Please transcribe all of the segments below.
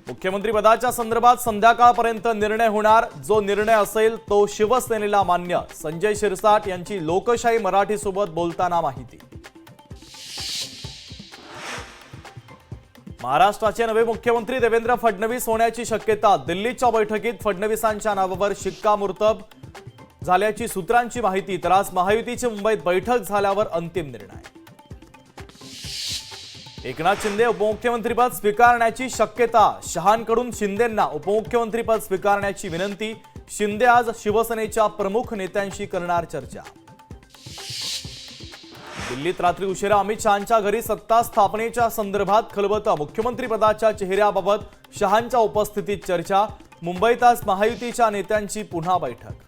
मुख्यमंत्री पदाच्या संदर्भात संध्याकाळपर्यंत निर्णय होणार। जो निर्णय असेल तो शिवसेनेला मान्य। संजय शिरसाट यांची लोकशाही मराठी सोबत बोलताना माहिती। महाराष्ट्राचे नवे मुख्यमंत्री देवेंद्र फडणवीस होण्याची शक्यता। दिल्लीच्या बैठकीत फडणवीसांच्या नावावर शिक्कामोर्तब झाल्याची सूत्रांची माहिती। तर आज महायुतीची मुंबईत बैठक झाल्यावर अंतिम निर्णय। एकनाथ शिंदे उपमुख्यमंत्रीपद स्वीकारण्याची शक्यता। शहांकडून शिंदेंना उपमुख्यमंत्रीपद स्वीकारण्याची विनंती। शिंदे आज शिवसेनेच्या प्रमुख नेत्यांशी करणार चर्चा। दिल्लीत रात्री उशिरा अमित शहांच्या घरी सत्ता स्थापनेच्या संदर्भात खलबतं। मुख्यमंत्रीपदाच्या चेहऱ्याबाबत शहांच्या उपस्थितीत चर्चा। मुंबईत आज महायुतीच्या नेत्यांची पुन्हा बैठक।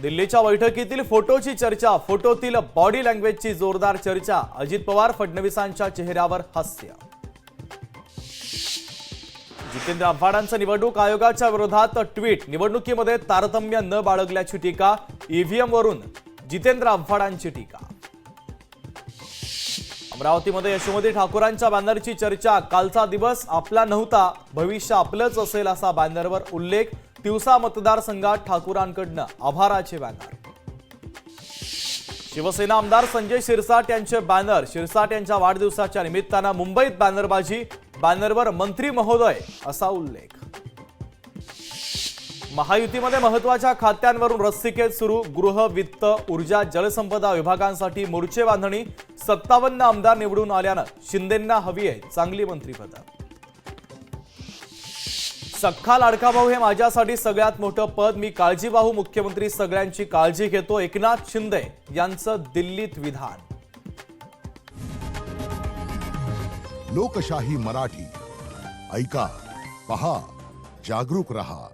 दिल्लीच्या बैठकीतील फोटोची चर्चा। फोटोतील बॉडी लँग्वेजची जोरदार चर्चा। अजित पवार फडणवीसांच्या चेहऱ्यावर हास्य। जितेंद्र आव्हाडांचं निवडणूक आयोगाच्या विरोधात ट्विट। निवडणुकीमध्ये तारतम्य न बाळगल्याची टीका। ईव्हीएम वरून जितेंद्र आव्हाडांची टीका। अमरावतीमध्ये यशोमती ठाकूरांच्या बॅनरची चर्चा। कालचा दिवस आपला नव्हता, भविष्य आपलंच असेल असा बॅनरवर उल्लेख। तिवसा मतदारसंघात ठाकूरांकडनं आभाराचे बॅनर। शिवसेना आमदार संजय शिरसाट यांचे बॅनर। शिरसाट यांच्या वाढदिवसाच्या निमित्तानं मुंबईत बॅनरबाजी। बॅनरवर मंत्री महोदय असा उल्लेख। महायुतीमध्ये महत्त्वाच्या खात्यांवरून रस्सीखेच सुरू। गृह, वित्त, ऊर्जा, जलसंपदा विभागांसाठी मोर्चे बांधणी। 57 आमदार निवडून आल्यानं शिंदेंना हवी आहे चांगली मंत्रिपदं। सख्खा लाडका भाऊ हे माझ्यासाठी सगळ्यात मोठं पद। मी काळजीवाहू मुख्यमंत्री सगळ्यांची काळजी घेतो। एकनाथ शिंदे यांचं दिल्लीत विधान। लोकशाही मराठी ऐका, पहा, जागरूक रहा।